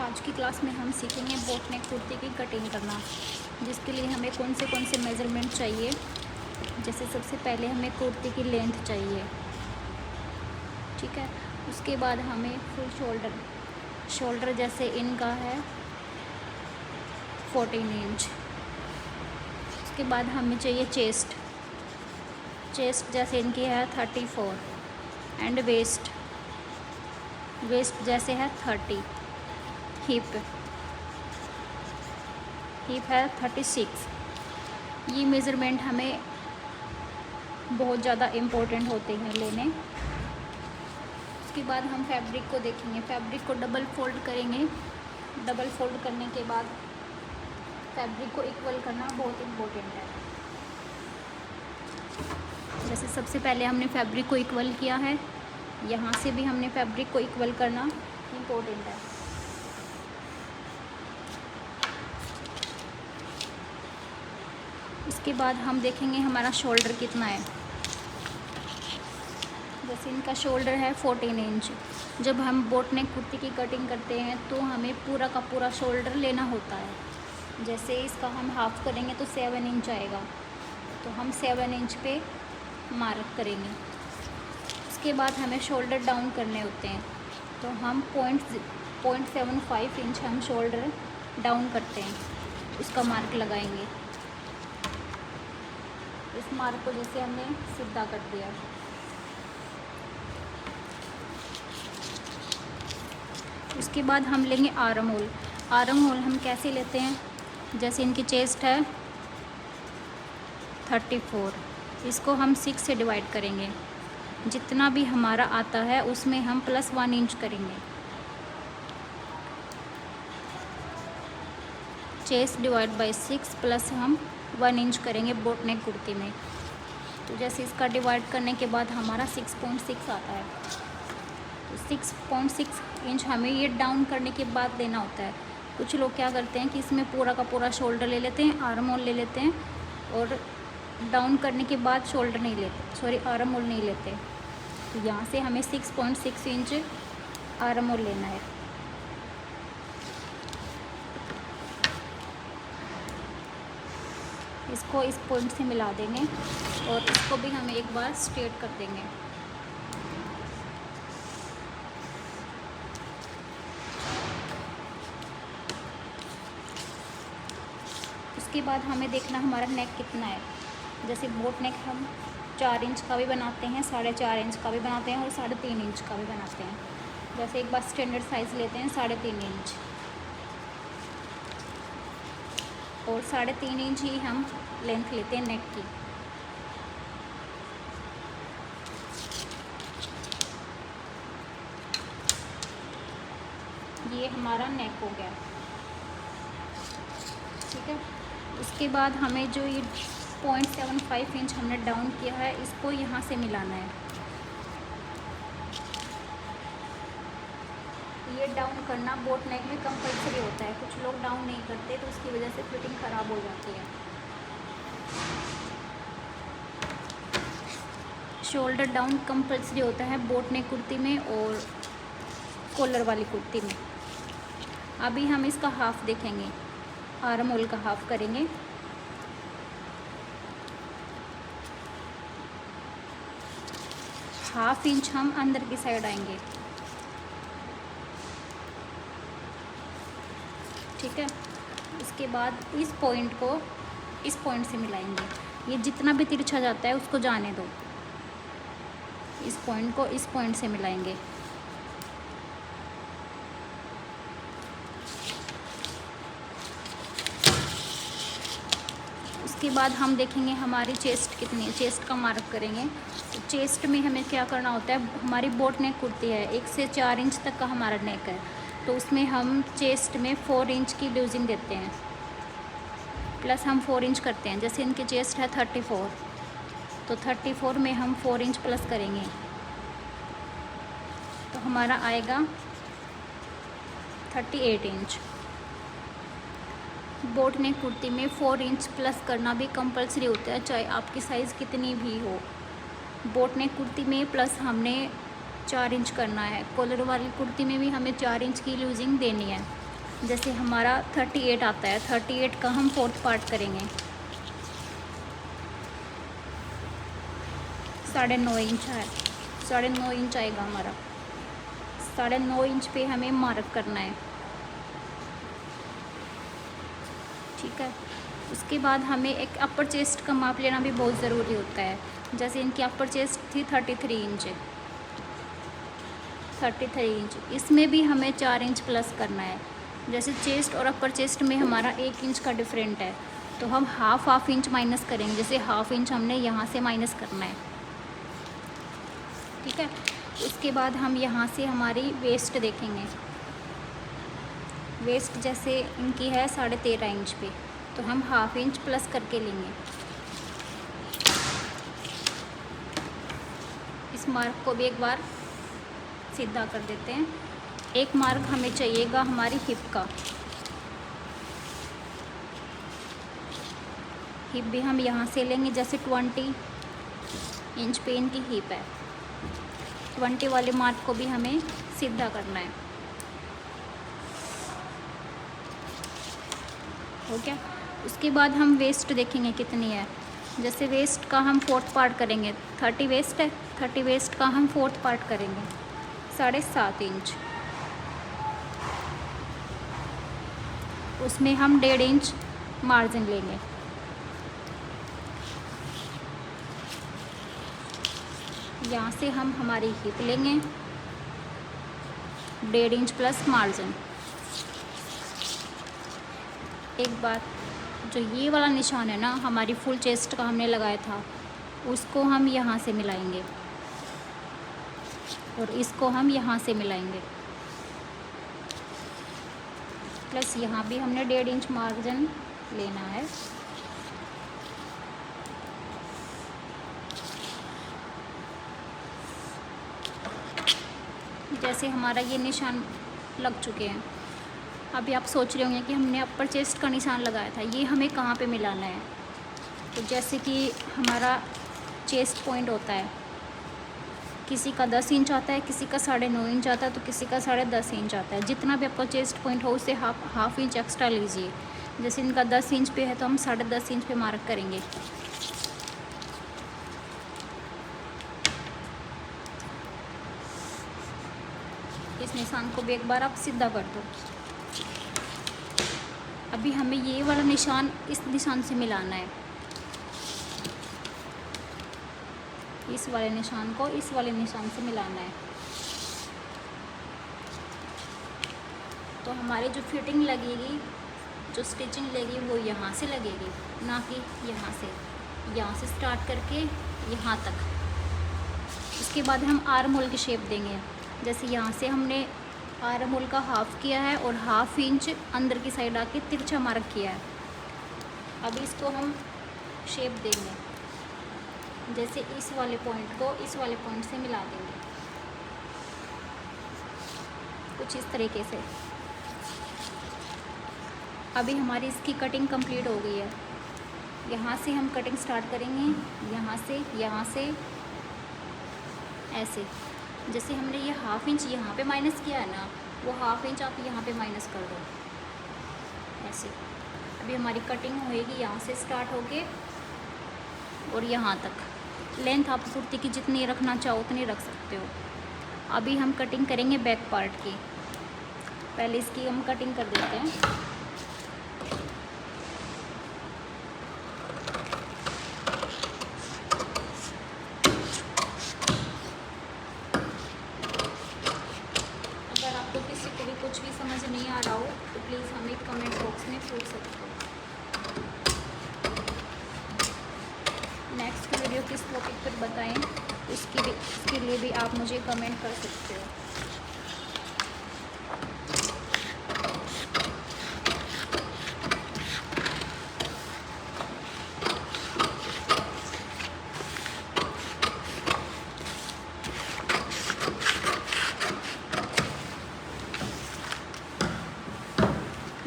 आज की क्लास में हम सीखेंगे बोट नेक कुर्ती की कटिंग करना, जिसके लिए हमें कौन से मेज़रमेंट चाहिए। जैसे सबसे पहले हमें कुर्ती की लेंथ चाहिए, ठीक है। उसके बाद हमें फुल शोल्डर जैसे इनका है 14 इंच। उसके बाद हमें चाहिए चेस्ट जैसे इनकी है 34 एंड वेस्ट जैसे है 30। हिप है 36। ये मेज़रमेंट हमें बहुत ज़्यादा इम्पोर्टेंट होते हैं लेने। उसके बाद हम फैब्रिक को देखेंगे। फैब्रिक को डबल फोल्ड करेंगे। डबल फोल्ड करने के बाद फैब्रिक को इक्वल करना बहुत इम्पोर्टेंट है। जैसे सबसे पहले हमने फैब्रिक को इक्वल किया है, यहाँ से भी हमने फैब्रिक को इक्वल करना इम्पोर्टेंट है। इसके बाद हम देखेंगे हमारा शोल्डर कितना है। जैसे इनका शोल्डर है 14 इंच। जब हम बोट नेक कुर्ती की कटिंग करते हैं तो हमें पूरा का पूरा शोल्डर लेना होता है। जैसे इसका हम हाफ़ करेंगे तो 7 इंच आएगा, तो हम 7 इंच पे मार्क करेंगे। उसके बाद हमें शोल्डर डाउन करने होते हैं, तो हम 0.75 इंच हम शोल्डर डाउन करते हैं, उसका मार्क लगाएंगे। इस मार्क को जैसे हमने सीधा कर दिया। उसके बाद हम लेंगे आर्म होल। आर्म होल हम कैसे लेते हैं, जैसे इनकी चेस्ट है 34, इसको हम 6 से डिवाइड करेंगे। जितना भी हमारा आता है उसमें हम +1 इंच करेंगे। चेस्ट डिवाइड बाई 6 प्लस हम 1 इंच करेंगे बोट नेक कुर्ती में। तो जैसे इसका डिवाइड करने के बाद हमारा 6.6 आता है। तो 6.6 इंच हमें ये डाउन करने के बाद देना होता है। कुछ लोग क्या करते हैं कि इसमें पूरा का पूरा शोल्डर ले लेते हैं, आर्म होल ले लेते हैं, और डाउन करने के बाद शोल्डर नहीं लेते, आर्म होल नहीं लेते। तो यहाँ से हमें 6.6 इंच आर्म होल लेना है। इसको इस पॉइंट से मिला देंगे और इसको भी हम एक बार स्ट्रेट कर देंगे। उसके बाद हमें देखना हमारा नेक कितना है। जैसे बोट नेक हम 4 इंच का भी बनाते हैं, 4.5 इंच का भी बनाते हैं और 3.5 इंच का भी बनाते हैं। जैसे एक बार स्टैंडर्ड साइज़ लेते हैं 3.5 इंच, और 3.5 इंच ही हम लेंथ लेते हैं नेक की। ये हमारा नेक हो गया, ठीक है। उसके बाद हमें जो ये 0.75 इंच हमने डाउन किया है, इसको यहाँ से मिलाना है। ये डाउन करना बोट नेक में कंपलसरी होता है। कुछ लोग डाउन नहीं करते, तो उसकी वजह से फिटिंग ख़राब हो जाती है। शोल्डर डाउन कंपलसरी होता है बोट नेक कुर्ती में और कॉलर वाली कुर्ती में। अभी हम इसका हाफ़ देखेंगे, आर्म होल का हाफ़ करेंगे। ½ इंच हम अंदर की साइड आएंगे, ठीक है। इसके बाद इस पॉइंट से मिलाएंगे। ये जितना भी तिरछा जाता है उसको जाने दो। इस पॉइंट को इस पॉइंट से मिलाएंगे। उसके बाद हम देखेंगे हमारी चेस्ट कितनी है, चेस्ट का मार्क करेंगे। तो चेस्ट में हमें क्या करना होता है, हमारी बोट नेक कुर्ती है 1 से 4 इंच तक का हमारा नेक है, तो उसमें हम चेस्ट में 4 इंच की लूजिंग देते हैं, प्लस हम 4 इंच करते हैं। जैसे इनकी चेस्ट है 34, तो 34 में हम 4 इंच प्लस करेंगे, तो हमारा आएगा 38 इंच। बोट नेक कुर्ती में 4 इंच प्लस करना भी कंपलसरी होता है, चाहे आपकी साइज़ कितनी भी हो। बोट नेक कुर्ती में प्लस हमने 4 इंच करना है। कॉलर वाली कुर्ती में भी हमें 4 इंच की लूजिंग देनी है। जैसे हमारा 38 आता है, 38 का हम 4th पार्ट करेंगे। 9.5 इंच है, 9.5 इंच आएगा हमारा। 9.5 इंच पे हमें मार्क करना है, ठीक है। उसके बाद हमें एक अपर चेस्ट का माप लेना भी बहुत ज़रूरी होता है। जैसे इनकी अपर चेस्ट थी 33 इंच, 33 इंच, इसमें भी हमें 4 इंच प्लस करना है। जैसे चेस्ट और अपर चेस्ट में हमारा 1 इंच का डिफरेंट है, तो हम हाफ इंच माइनस करेंगे। जैसे हाफ इंच हमने यहाँ से माइनस करना है, ठीक है। उसके बाद हम यहाँ से हमारी वेस्ट देखेंगे। वेस्ट जैसे इनकी है 13.5 इंच पे, तो हम हाफ इंच प्लस करके लेंगे। इस मार्क को भी एक बार सीधा कर देते हैं। एक मार्क हमें चाहिएगा हमारी हिप का। हिप भी हम यहाँ से लेंगे। जैसे 20 इंच पे इनकी हिप है, 20 वाले मार्क को भी हमें सीधा करना है, हो गया। उसके बाद हम वेस्ट देखेंगे कितनी है। जैसे वेस्ट का हम 4th पार्ट करेंगे, 30 वेस्ट है, 30 वेस्ट का हम 4th पार्ट करेंगे, 7.5 इंच। उसमें हम 1.5 इंच मार्जिन लेंगे। यहाँ से हम हमारी हिप लेंगे, 1.5 इंच प्लस मार्जिन। एक बात, जो ये वाला निशान है ना, हमारी फुल चेस्ट का हमने लगाया था, उसको हम यहाँ से मिलाएंगे और इसको हम यहाँ से मिलाएंगे। प्लस यहाँ भी हमने 1.5 इंच मार्जिन लेना है। जैसे हमारा ये निशान लग चुके हैं। अभी आप सोच रहे होंगे कि हमने अपर चेस्ट का निशान लगाया था, ये हमें कहाँ पे मिलाना है। तो जैसे कि हमारा चेस्ट पॉइंट होता है, किसी का 10 इंच आता है, किसी का 9.5 इंच आता है, तो किसी का 10.5 इंच आता है। जितना भी आपका चेस्ट पॉइंट हो उससे हाफ इंच एक्स्ट्रा लीजिए। जैसे इनका 10 इंच पे है तो हम 10.5 इंच पे मार्क करेंगे। इस निशान को भी एक बार आप सीधा कर दो। अभी हमें ये वाला निशान इस निशान से मिलाना है, इस वाले निशान को इस वाले निशान से मिलाना है। तो हमारी जो फिटिंग लगेगी, जो स्टिचिंग लगेगी, वो यहाँ से लगेगी, ना कि यहाँ से स्टार्ट करके यहाँ तक। उसके बाद हम आर्म होल की शेप देंगे। जैसे यहाँ से हमने आर्म होल का हाफ किया है और हाफ इंच अंदर की साइड आके तिरछा मार्क किया है। अब इसको हम शेप देंगे। जैसे इस वाले पॉइंट को इस वाले पॉइंट से मिला देंगे, कुछ इस तरीके से। अभी हमारी इसकी कटिंग कंप्लीट हो गई है। यहाँ से हम कटिंग स्टार्ट करेंगे, यहाँ से ऐसे। जैसे हमने ये हाफ इंच यहाँ पे माइनस किया है ना, वो हाफ इंच आप यहाँ पे माइनस कर दो, ऐसे। अभी हमारी कटिंग होएगी यहाँ से स्टार्ट होके और यहाँ तक। लेंथ आप कुर्ती की जितनी रखना चाहो उतनी रख सकते हो। अभी हम कटिंग करेंगे बैक पार्ट की। पहले इसकी हम कटिंग कर देते हैं। अगर आपको किसी को भी कुछ भी समझ नहीं आ रहा हो तो प्लीज़ हमें कमेंट बॉक्स में पूछ सकते हो। नेक्स्ट वीडियो किस टॉपिक पर बताएं, इसके लिए भी आप मुझे कमेंट कर सकते हो।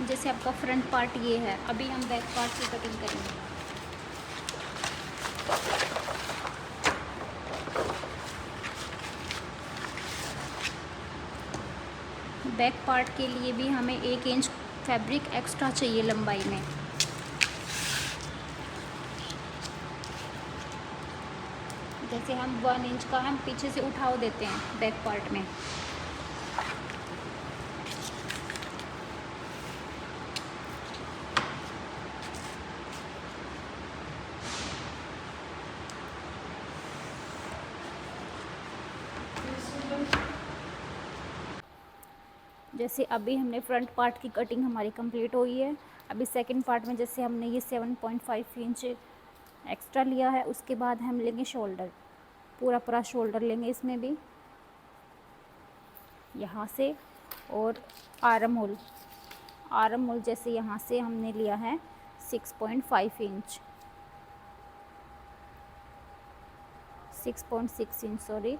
जैसे आपका फ्रंट पार्ट ये है, अभी हम बैक पार्ट की कटिंग करेंगे। बैक पार्ट के लिए भी हमें 1 इंच फैब्रिक एक्स्ट्रा चाहिए लंबाई में। जैसे हम 1 इंच का हम पीछे से उठाव देते हैं बैक पार्ट में। जैसे अभी हमने फ्रंट पार्ट की कटिंग हमारी कंप्लीट हुई है। अभी सेकंड पार्ट में जैसे हमने ये 7.5 इंच एक्स्ट्रा लिया है, उसके बाद हम लेंगे शोल्डर, पूरा शोल्डर लेंगे इसमें भी यहाँ से। और आर्म होल जैसे यहाँ से हमने लिया है 6.5 इंच, 6.6 इंच सॉरी।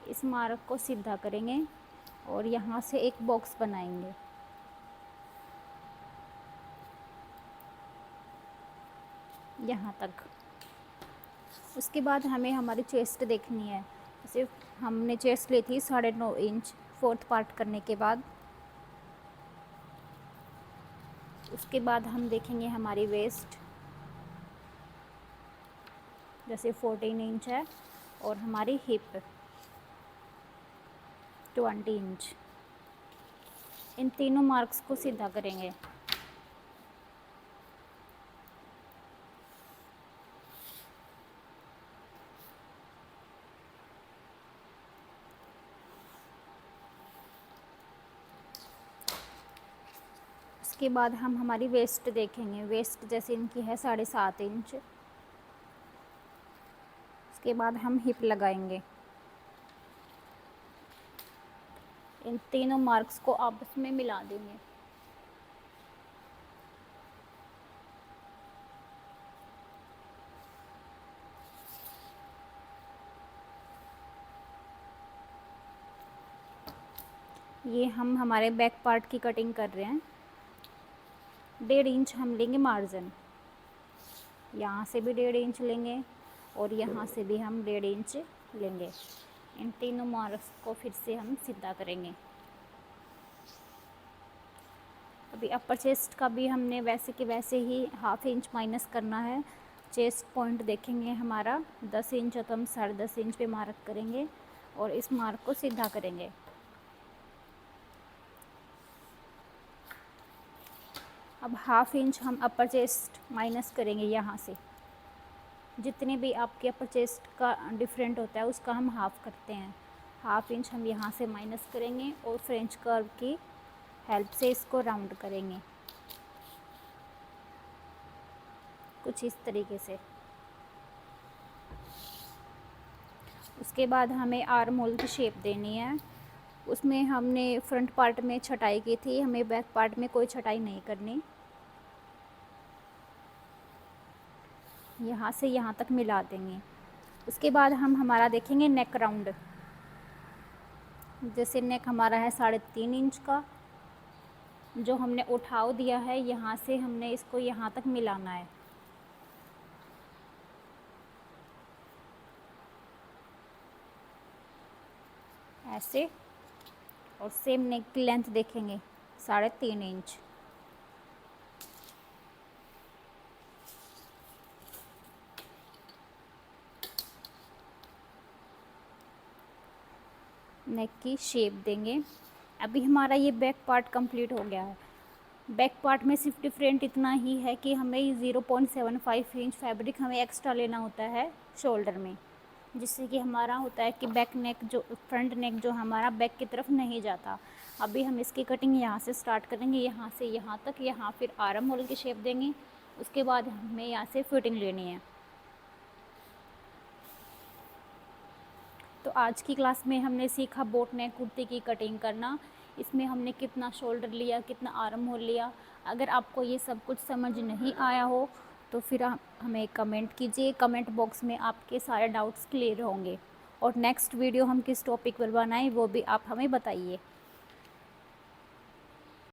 इस मार्क को सीधा करेंगे और यहाँ से एक बॉक्स बनाएंगे। यहाँ तक। उसके बाद हमें हमारी चेस्ट देखनी है। जैसे हमने चेस्ट ली थी 9.5 इंच फोर्थ पार्ट करने के बाद। उसके बाद हम देखेंगे हमारी वेस्ट, जैसे 14 इंच है, और हमारी हिप 20 इंच। इन तीनों मार्क्स को सीधा करेंगे। उसके बाद हम हमारी वेस्ट देखेंगे। वेस्ट जैसे इनकी है 7.5 इंच। उसके बाद हम हिप लगाएंगे। इन तीनों मार्क्स को आपस में मिला देंगे। ये हम हमारे बैक पार्ट की कटिंग कर रहे हैं। 1.5 इंच हम लेंगे मार्जिन, यहाँ से भी 1.5 इंच लेंगे और यहाँ से भी हम 1.5 इंच लेंगे। इन तीनों मार्क्स को फिर से हम सीधा करेंगे। अभी अपर चेस्ट का भी हमने वैसे के वैसे ही 1/2 इंच माइनस करना है। चेस्ट पॉइंट देखेंगे हमारा 10 इंच है, तो हम 10.5 इंच पे मार्क करेंगे और इस मार्क को सीधा करेंगे। अब 1/2 इंच हम अपर चेस्ट माइनस करेंगे। यहाँ से जितने भी आपके अपर चेस्ट का डिफरेंट होता है उसका हम हाफ़ करते हैं। 1/2 इंच हम यहाँ से माइनस करेंगे और फ्रेंच कर्व की हेल्प से इसको राउंड करेंगे कुछ इस तरीके से। उसके बाद हमें आर्म होल की शेप देनी है। उसमें हमने फ्रंट पार्ट में छटाई की थी, हमें बैक पार्ट में कोई छटाई नहीं करनी। यहाँ से यहाँ तक मिला देंगे। उसके बाद हम हमारा देखेंगे नेक राउंड। जैसे नेक हमारा है 3.5 इंच का, जो हमने उठाव दिया है यहाँ से हमने इसको यहाँ तक मिलाना है। ऐसे। और सेम नेक की लेंथ देखेंगे 3.5 इंच। नेक की शेप देंगे। अभी हमारा ये बैक पार्ट कंप्लीट हो गया है। बैक पार्ट में सिर्फ डिफरेंट इतना ही है कि हमें 0.75 इंच फैब्रिक हमें एक्स्ट्रा लेना होता है शोल्डर में, जिससे कि हमारा होता है कि बैक नेक जो फ्रंट नेक जो हमारा बैक की तरफ नहीं जाता। अभी हम इसकी कटिंग यहाँ से स्टार्ट करेंगे, यहाँ से यहाँ तक, यहाँ फिर आर्म होल की शेप देंगे। उसके बाद हमें यहाँ से फिटिंग लेनी है। तो आज की क्लास में हमने सीखा बोट नेक कुर्ती की कटिंग करना। इसमें हमने कितना शोल्डर लिया, कितना आर्म होल लिया। अगर आपको ये सब कुछ समझ नहीं आया हो तो फिर आप हमें कमेंट कीजिए। कमेंट बॉक्स में आपके सारे डाउट्स क्लियर होंगे। और नेक्स्ट वीडियो हम किस टॉपिक पर बनाएं वो भी आप हमें बताइए।